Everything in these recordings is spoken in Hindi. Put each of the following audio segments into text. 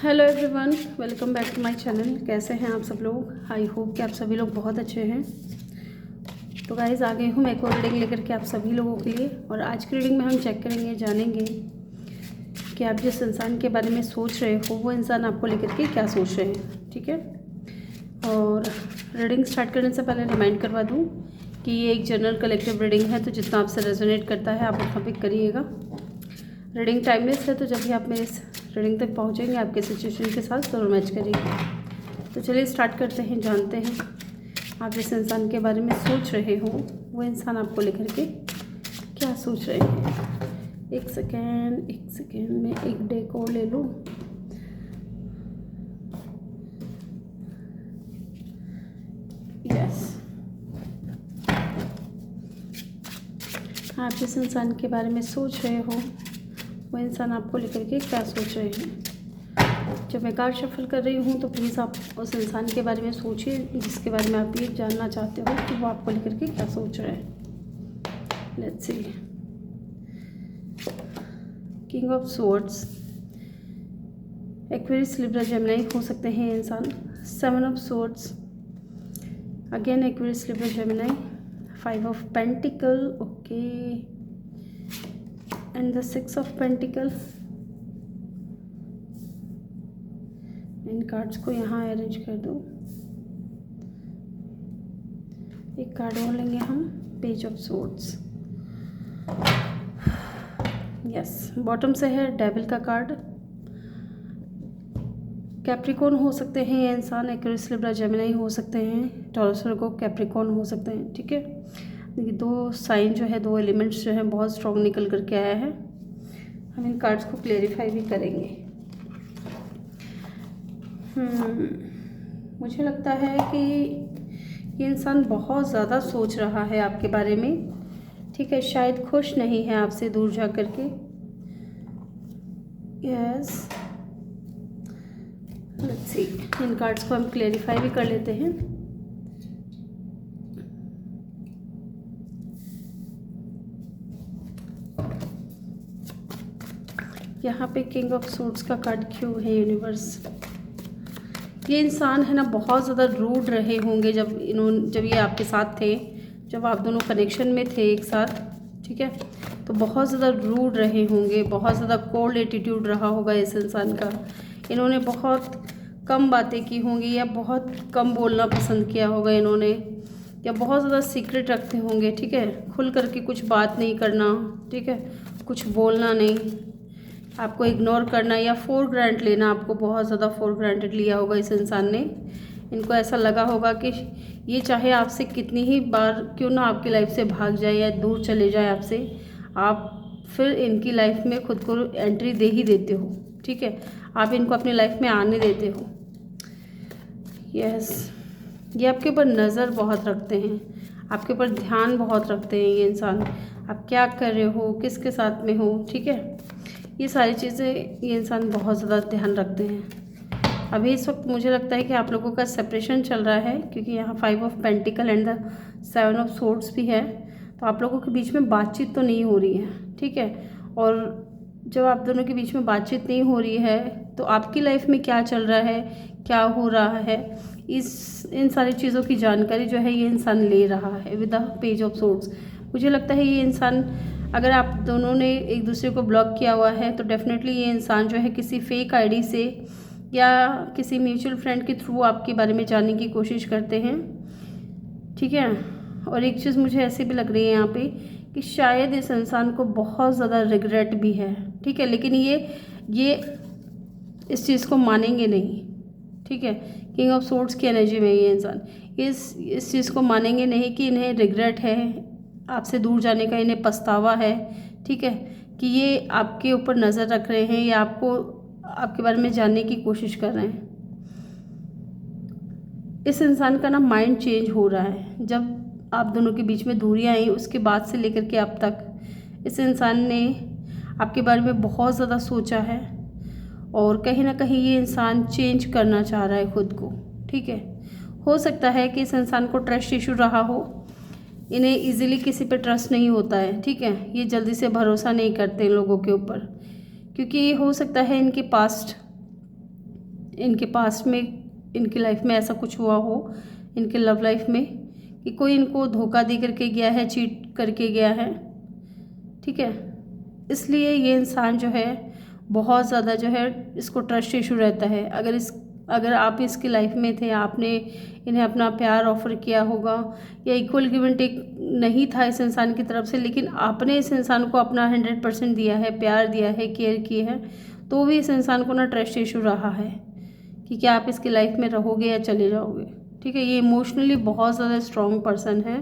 Hello everyone, welcome back to my channel. कैसे हैं आप सब लोग? आई होप कि आप सभी लोग बहुत अच्छे हैं। तो गाइज़, आ गई हूँ मैं एक और रीडिंग लेकर के आप सभी लोगों के लिए। और आज की रीडिंग में हम चेक करेंगे, जानेंगे कि आप जिस इंसान के बारे में सोच रहे हो वो इंसान आपको लेकर के क्या सोच रहे हैं। ठीक है। और रीडिंग स्टार्ट करने से पहले रिमाइंड करवा दूँ कि ये एक जनरल कलेक्टिव रीडिंग है, तो जितना आपसे रेजोनेट करता है आप उतना पिक करिएगा। रीडिंग टाइमलेस है, तो जब भी आप मेरे इस रीडिंग तक पहुंचेंगे आपके सिचुएशन के साथ ज़रूर मैच करिए। तो चलिए स्टार्ट करते हैं, जानते हैं आप जिस इंसान के बारे में सोच रहे हो वो इंसान आपको लेकर के क्या सोच रहे हैं। एक सेकेंड में एक डेक और ले लूँ। यस, आप जिस इंसान के बारे में सोच रहे हो वो इंसान आपको लेकर के क्या सोच रहे हैं। जब मैं कार्ड शफल कर रही हूँ तो प्लीज़ आप उस इंसान के बारे में सोचिए जिसके बारे में आप ये जानना चाहते हो कि वो आपको लेकर के क्या सोच रहे हैं। Let's see. King of swords, Aquarius, Libra, Gemini हो सकते हैं ये इंसान। 7 of swords, again Aquarius, Libra, Gemini. 5 of pentacle, okay, and the 6 of pentacle. In cards को यहाँ अरेंज कर दो। एक कार्ड और लेंगे हम, page of swords. Yes, bottom से है डेविल का कार्ड। कैप्रिकॉन हो सकते हैं ये इंसान, एक्वेरियस, लिब्रा, जेमिनी हो सकते हैं, टॉरस, वर्गो, कैप्रिकॉन हो सकते हैं। ठीक है। देखिए, दो साइन जो है, दो एलिमेंट्स जो हैं बहुत स्ट्रॉन्ग निकल करके आया है। हम इन कार्ड्स को क्लेरिफाई भी करेंगे। मुझे लगता है कि ये इंसान बहुत ज़्यादा सोच रहा है आपके बारे में। ठीक है, शायद खुश नहीं है आपसे दूर जा कर के। Yes, let's see. In cards को हम क्लेरिफाई भी कर लेते हैं। यहाँ पे किंग ऑफ स्वॉर्ड्स का कार्ड क्यों है यूनिवर्स? ये इंसान है ना बहुत ज़्यादा रूड रहे होंगे जब ये आपके साथ थे, जब आप दोनों कनेक्शन में थे एक साथ। ठीक है, तो बहुत ज़्यादा रूड रहे होंगे, बहुत ज़्यादा कोल्ड एटीट्यूड रहा होगा इस इंसान का। इन्होंने बहुत कम बातें की होंगी या बहुत कम बोलना पसंद किया होगा इन्होंने, या बहुत ज़्यादा सीक्रेट रखते होंगे। ठीक है, खुल करके कुछ बात नहीं करना। ठीक है, कुछ बोलना नहीं, आपको इग्नोर करना या फॉर ग्रांट लेना। आपको बहुत ज़्यादा फॉर ग्रांटेड लिया होगा इस इंसान ने। इनको ऐसा लगा होगा कि ये चाहे आपसे कितनी ही बार क्यों ना आपकी लाइफ से भाग जाए या दूर चले जाए आपसे, आप फिर इनकी लाइफ में खुद को एंट्री दे ही देते हो। ठीक है, आप इनको अपनी लाइफ में आने देते हो। यस, ये आपके ऊपर नज़र बहुत रखते हैं, आपके ऊपर ध्यान बहुत रखते हैं ये इंसान। आप क्या कर रहे हो, किसके साथ में हो। ठीक है, ये सारी चीज़ें ये इंसान बहुत ज़्यादा ध्यान रखते हैं। अभी इस वक्त मुझे लगता है कि आप लोगों का सेपरेशन चल रहा है, क्योंकि यहाँ 5 of pentacle and the 7 of swords भी है। तो आप लोगों के बीच में बातचीत तो नहीं हो रही है। ठीक है, और जब आप दोनों के बीच में बातचीत नहीं हो रही है तो आपकी लाइफ में क्या चल रहा है, क्या हो रहा है, इन सारी चीज़ों की जानकारी जो है ये इंसान ले रहा है with the page of swords. मुझे लगता है ये इंसान, अगर आप दोनों ने एक दूसरे को ब्लॉक किया हुआ है तो डेफिनेटली ये इंसान जो है किसी फेक आईडी से या किसी म्यूचुअल फ्रेंड के थ्रू आपके बारे में जानने की कोशिश करते हैं। ठीक है, और एक चीज़ मुझे ऐसी भी लग रही है यहाँ पे कि शायद इस इंसान को बहुत ज़्यादा रिग्रेट भी है। ठीक है, लेकिन ये इस चीज़ को मानेंगे नहीं। ठीक है, किंग ऑफ स्वॉर्ड्स की एनर्जी में ये इंसान इस चीज़ को मानेंगे नहीं कि इन्हें रिग्रेट है आपसे दूर जाने का, इन्हें पछतावा है। ठीक है, कि ये आपके ऊपर नज़र रख रहे हैं या आपके बारे में जानने की कोशिश कर रहे हैं। इस इंसान का ना माइंड चेंज हो रहा है। जब आप दोनों के बीच में दूरियां आई उसके बाद से लेकर के अब तक इस इंसान ने आपके बारे में बहुत ज़्यादा सोचा है, और कहीं ना कहीं ये इंसान चेंज करना चाह रहा है खुद को। ठीक है, हो सकता है कि इस इंसान को ट्रस्ट इशू रहा हो, इन्हें इजीली किसी पे ट्रस्ट नहीं होता है। ठीक है, ये जल्दी से भरोसा नहीं करते लोगों के ऊपर, क्योंकि हो सकता है इनके पास्ट इनके पास्ट में, इनकी लाइफ में ऐसा कुछ हुआ हो, इनके लव लाइफ में, कि कोई इनको धोखा दे करके गया है, चीट करके गया है, ठीक है। इसलिए ये इंसान जो है बहुत ज़्यादा जो है इसको ट्रस्ट इशू रहता है। अगर आप इसकी लाइफ में थे, आपने इन्हें अपना प्यार ऑफर किया होगा या इक्वल गिव एंड टेक नहीं था इस इंसान की तरफ से, लेकिन आपने इस इंसान को अपना 100% दिया है, प्यार दिया है, केयर की है, तो भी इस इंसान को ना ट्रस्ट इशू रहा है कि क्या आप इसकी लाइफ में रहोगे या चले जाओगे, ठीक है। ये इमोशनली बहुत ज़्यादा स्ट्रॉन्ग पर्सन है,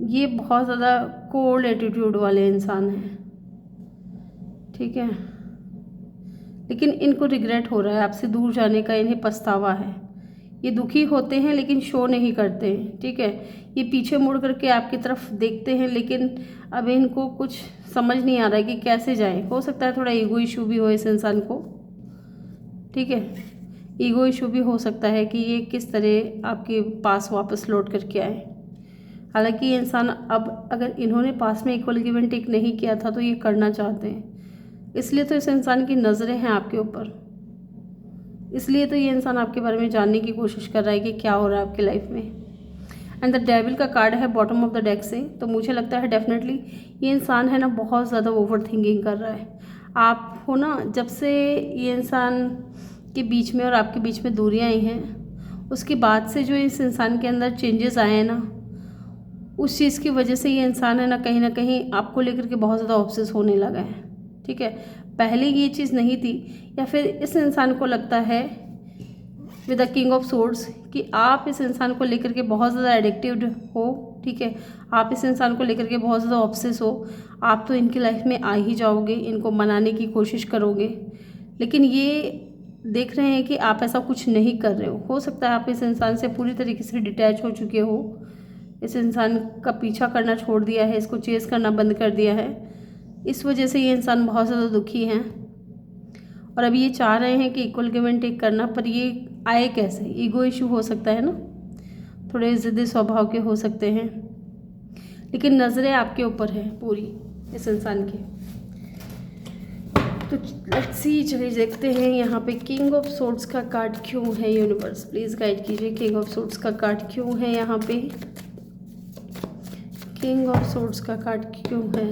ये बहुत ज़्यादा कोल्ड एटीट्यूड वाले इंसान हैं, ठीक है। लेकिन इनको रिग्रेट हो रहा है आपसे दूर जाने का, इन्हें पछतावा है। ये दुखी होते हैं लेकिन शो नहीं करते हैं, ठीक है। ये पीछे मुड़ करके आपकी तरफ देखते हैं, लेकिन अब इनको कुछ समझ नहीं आ रहा है कि कैसे जाएं। हो सकता है थोड़ा ईगो इशू भी हो इस इंसान को, ठीक है। ईगो इशू भी हो सकता है कि ये किस तरह आपके पास वापस लौट करके आए। हालांकि ये इंसान अब, अगर इन्होंने पास में इक्वल गिव एंड टेक नहीं किया था तो ये करना चाहते हैं, इसलिए तो इस इंसान की नज़रें हैं आपके ऊपर, इसलिए तो ये इंसान आपके बारे में जानने की कोशिश कर रहा है कि क्या हो रहा है आपकी लाइफ में। एंड द डेविल का कार्ड है बॉटम ऑफ द डेक से, तो मुझे लगता है डेफिनेटली ये इंसान है ना बहुत ज़्यादा ओवर थिंकिंग कर रहा है। आप हो ना, जब से ये इंसान के बीच में और आपके बीच में दूरियाँ आई हैं, उसके बाद से जो इस इंसान के अंदर चेंजेस आए हैं ना, उस चीज़ की वजह से ये इंसान है ना कहीं आपको लेकर के बहुत ज़्यादा ऑब्सेस होने लगा है, ठीक है। पहले ये चीज़ नहीं थी, या फिर इस इंसान को लगता है with the king of swords कि आप इस इंसान को लेकर के बहुत ज़्यादा एडिक्टिव हो, ठीक है। आप इस इंसान को लेकर के बहुत ज़्यादा ऑब्सेस हो, आप तो इनकी लाइफ में आ ही जाओगे, इनको मनाने की कोशिश करोगे, लेकिन ये देख रहे हैं कि आप ऐसा कुछ नहीं कर रहे हो सकता है आप इस इंसान से पूरी तरीके से डिटैच हो चुके हो, इस इंसान का पीछा करना छोड़ दिया है, इसको चेस करना बंद कर दिया है। इस वजह से ये इंसान बहुत ज़्यादा दुखी हैं और अभी ये चाह रहे हैं कि इक्वल गिव एंड टेक करना, पर ये आए कैसे। ईगो इशू हो सकता है ना, थोड़े ज़िद्दी स्वभाव के हो सकते हैं, लेकिन नज़रें आपके ऊपर है पूरी इस इंसान की। तो लेट्स सी, चलिए देखते हैं यहाँ पे किंग ऑफ सोर्ड्स का कार्ड क्यों है। यूनिवर्स प्लीज़ गाइड कीजिए, किंग ऑफ सोर्ड्स का कार्ड क्यों है यहाँ पे, किंग ऑफ सोर्ड्स का कार्ड क्यों है।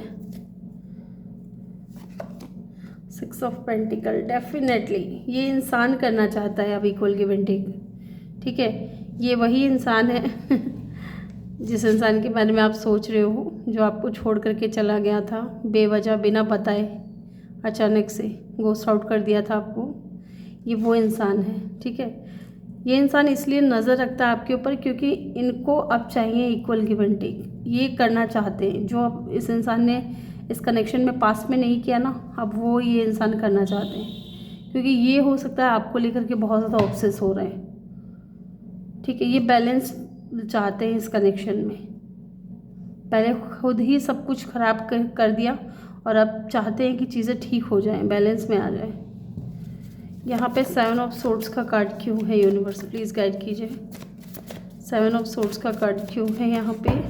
सिक्स ऑफ पेंटिकल, डेफिनेटली ये इंसान करना चाहता है अब इक्वल गिव एंड टेक, ठीक है। ये वही इंसान है जिस इंसान के बारे में आप सोच रहे हो, जो आपको छोड़ करके चला गया था बेवजह, बिना बताए, अचानक से गोस्ट आउट कर दिया था आपको। ये वो इंसान है, ठीक है। ये इंसान इसलिए नज़र रखता है आपके ऊपर क्योंकि इनको अब चाहिए इक्वल गिव एंड टेक, ये करना चाहते हैं जो अब इस इंसान ने इस कनेक्शन में पास में नहीं किया ना, अब वो ये इंसान करना चाहते हैं, क्योंकि ये हो सकता है आपको लेकर के बहुत ज़्यादा ऑब्सेस हो रहे हैं, ठीक है। ये बैलेंस चाहते हैं इस कनेक्शन में, पहले खुद ही सब कुछ ख़राब कर दिया और अब चाहते हैं कि चीज़ें ठीक हो जाएं, बैलेंस में आ जाए। यहाँ पे 7 ऑफ सोर्ड्स का कार्ड क्यों है। यूनिवर्स प्लीज़ गाइड कीजिए, 7 ऑफ सोर्ड्स का कार्ड क्यों है यहाँ पे।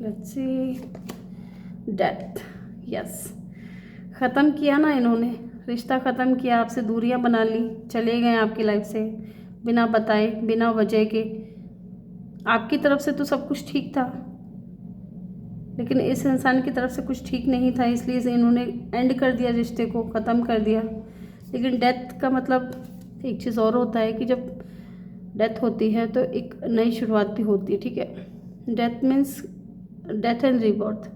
लेट्स सी, डेथ, यस, ख़त्म किया ना इन्होंने, रिश्ता ख़त्म किया, आपसे दूरियां बना ली, चले गए आपकी लाइफ से बिना बताए, बिना वजह के। आपकी तरफ से तो सब कुछ ठीक था, लेकिन इस इंसान की तरफ से कुछ ठीक नहीं था, इसलिए से इन्होंने एंड कर दिया, रिश्ते को ख़त्म कर दिया। लेकिन डेथ का मतलब एक चीज़ और होता है कि जब डेथ होती है तो एक नई शुरुआत भी होती है, ठीक है। Death means death and rebirth,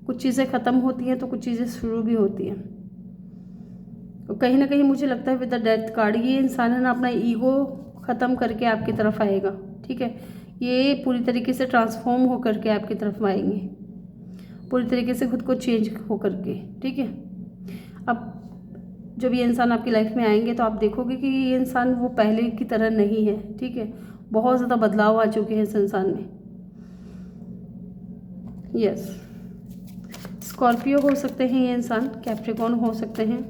कुछ चीज़ें ख़त्म होती हैं तो कुछ चीज़ें शुरू भी होती हैं। तो कहीं ना कहीं मुझे लगता है विद द डेथ कार्ड ये इंसान है ना अपना ईगो ख़त्म करके आपकी तरफ आएगा, ठीक है। ये पूरी तरीके से ट्रांसफॉर्म होकर के आपकी तरफ आएंगे, पूरी तरीके से खुद को चेंज होकर के, ठीक है। अब जब ये इंसान आपकी लाइफ में आएंगे तो आप देखोगे कि ये इंसान वो पहले की तरह नहीं है, ठीक है। बहुत ज़्यादा बदलाव आ चुके हैं इस इंसान में, यस। स्कॉर्पियो हो सकते हैं ये इंसान, कैप्रिकॉर्न हो सकते हैं।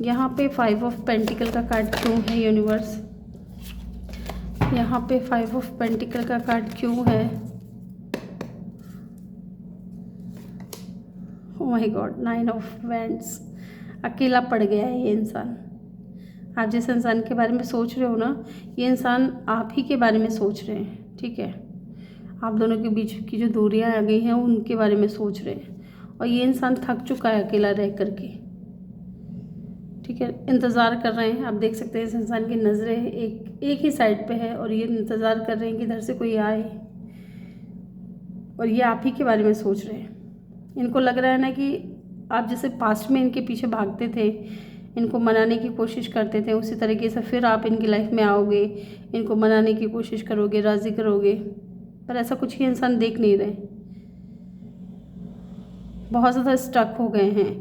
यहाँ पे 5 ऑफ पेंटिकल का कार्ड क्यों है। यूनिवर्स यहाँ पे 5 ऑफ पेंटिकल का कार्ड क्यों है। Oh my God, 9 of wands, अकेला पड़ गया है ये इंसान। आप जिस इंसान के बारे में सोच रहे हो ना, ये इंसान आप ही के बारे में सोच रहे हैं, ठीक है। आप दोनों के बीच की जो दूरियां आ गई हैं उनके बारे में सोच रहे हैं, और ये इंसान थक चुका है अकेला रह करके, ठीक है। इंतज़ार कर रहे हैं। आप देख सकते हैं इस इंसान की नज़रें एक ही साइड पे है, और ये इंतज़ार कर रहे हैं कि इधर से कोई आए, और ये आप ही के बारे में सोच रहे हैं। इनको लग रहा है ना कि आप जैसे पास्ट में इनके पीछे भागते थे, इनको मनाने की कोशिश करते थे, उसी तरीके से फिर आप इनकी लाइफ में आओगे, इनको मनाने की कोशिश करोगे, राज़ी करोगे, पर ऐसा कुछ ही इंसान देख नहीं रहे। बहुत ज़्यादा स्टक हो गए हैं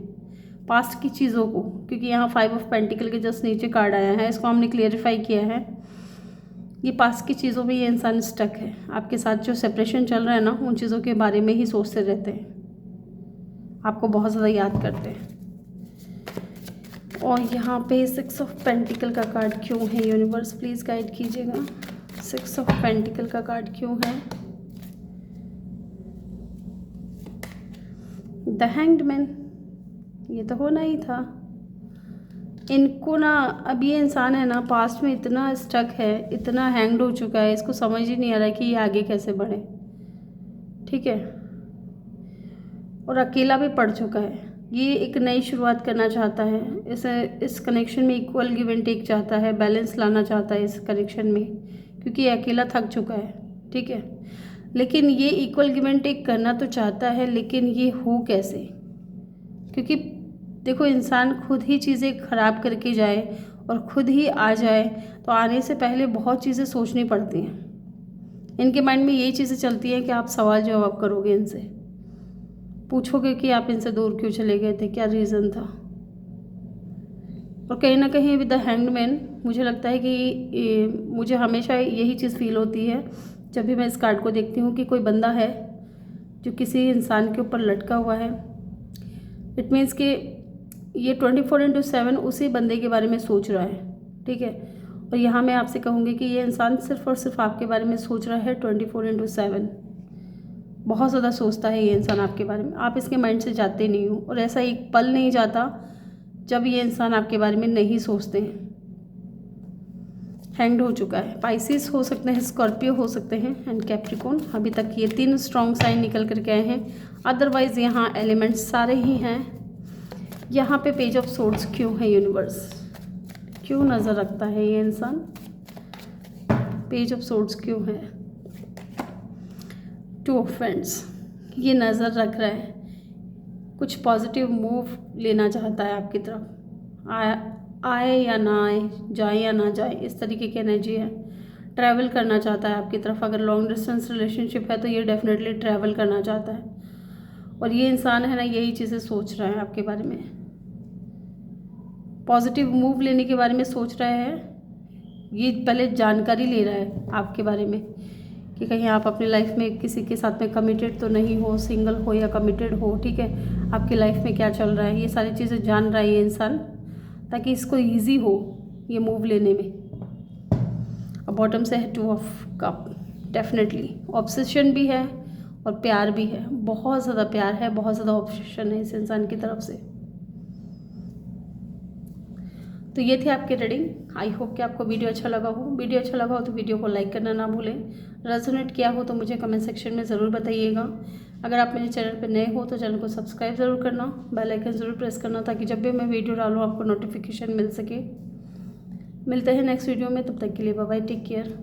पास्ट की चीज़ों को, क्योंकि यहाँ 5 ऑफ पेंटिकल के जस्ट नीचे कार्ड आया है। इसको हमने क्लियरिफाई किया है। ये पास्ट की चीज़ों में ये इंसान स्टक है। आपके साथ जो सेपरेशन चल रहा है ना, उन चीज़ों के बारे में ही सोचते रहते हैं, आपको बहुत ज़्यादा याद करते हैं। और यहाँ पे 6 ऑफ पेंटिकल का कार्ड क्यों है? यूनिवर्स प्लीज़ गाइड कीजिएगा। 6 ऑफ पेंटिकल का कार्ड क्यों है? द हैंग्ड मैन, ये तो होना ही था। इनको ना, अब ये इंसान है ना पास्ट में इतना स्टक है, इतना हैंग्ड हो चुका है, इसको समझ ही नहीं आ रहा है कि ये आगे कैसे बढ़े, ठीक है। और अकेला भी पड़ चुका है। ये एक नई शुरुआत करना चाहता है। इस कनेक्शन में इक्वल गिव एंड टेक चाहता है, बैलेंस लाना चाहता है इस कनेक्शन में, क्योंकि ये अकेला थक चुका है, ठीक है। लेकिन ये इक्वल गिव एंड टेक करना तो चाहता है, लेकिन ये हो कैसे? क्योंकि देखो, इंसान खुद ही चीज़ें ख़राब करके जाए और खुद ही आ जाए तो आने से पहले बहुत चीज़ें सोचनी पड़ती हैं। इनके माइंड में यही चीज़ें चलती हैं कि आप सवाल जवाब करोगे, इनसे पूछोगे कि आप इनसे दूर क्यों चले गए थे, क्या रीज़न था। और कहीं ना कहीं विद द हैंग्ड मैन, मुझे लगता है कि मुझे हमेशा यही चीज़ फील होती है जब भी मैं इस कार्ड को देखती हूँ कि कोई बंदा है जो किसी इंसान के ऊपर लटका हुआ है। इट मीन्स कि ये 24/7 उसी बंदे के बारे में सोच रहा है, ठीक है। और यहाँ मैं आपसे कहूँगी कि ये इंसान सिर्फ़ और सिर्फ आपके बारे में सोच रहा है 24/7। बहुत ज़्यादा सोचता है ये इंसान आपके बारे में। आप इसके माइंड से जाते नहीं हो, और ऐसा एक पल नहीं जाता जब ये इंसान आपके बारे में नहीं सोचते हैं। हैंग्ड हो चुका है। पाइसिस हो सकते हैं, स्कॉर्पियो हो सकते हैं, एंड कैप्रिकॉर्न। अभी तक ये 3 स्ट्रॉन्ग साइन निकल करके आए हैं। अदरवाइज़ यहाँ एलिमेंट्स सारे ही हैं। यहाँ पे पेज ऑफ सोर्ड्स क्यों है? यूनिवर्स क्यों नज़र रखता है ये इंसान? पेज ऑफ सोर्ड्स क्यों है? 2 ऑफ फ्रेंड्स, ये नज़र रख रहा है, कुछ पॉजिटिव मूव लेना चाहता है आपकी तरफ। आए या ना आए, जाए या ना जाए, इस तरीके की एनर्जी है। ट्रैवल करना चाहता है आपकी तरफ। अगर लॉन्ग डिस्टेंस रिलेशनशिप है तो ये डेफिनेटली ट्रैवल करना चाहता है। और ये इंसान है ना, यही चीज़ें सोच रहा है आपके बारे में। पॉजिटिव मूव लेने के बारे में सोच रहा है। ये पहले जानकारी ले रहा है आपके बारे में कि कहीं आप अपनी लाइफ में किसी के साथ में कमिटेड तो नहीं हो, सिंगल हो या कमिटेड हो, ठीक है। आपकी लाइफ में क्या चल रहा है, ये सारी चीज़ें जान रहा है ये इंसान, ताकि इसको ईजी हो ये मूव लेने में। और बॉटम से है 2 ऑफ कप। डेफिनेटली ऑब्सेशन भी है और प्यार भी है। बहुत ज़्यादा प्यार है, बहुत ज़्यादा ऑब्सेशन है इस इंसान की तरफ से। तो ये थी आपकी रीडिंग। आई होप कि आपको वीडियो अच्छा लगा हो। वीडियो अच्छा लगा हो तो वीडियो को लाइक करना ना भूलें। रेजोनेट किया हो तो मुझे कमेंट सेक्शन में ज़रूर बताइएगा। अगर आप मेरे चैनल पर नए हो तो चैनल को सब्सक्राइब ज़रूर करना, बेल आइकन ज़रूर प्रेस करना, ताकि जब भी मैं वीडियो डालूँ आपको नोटिफिकेशन मिल सके। मिलते हैं नेक्स्ट वीडियो में, तब तक के लिए बाय बाय, टेक केयर।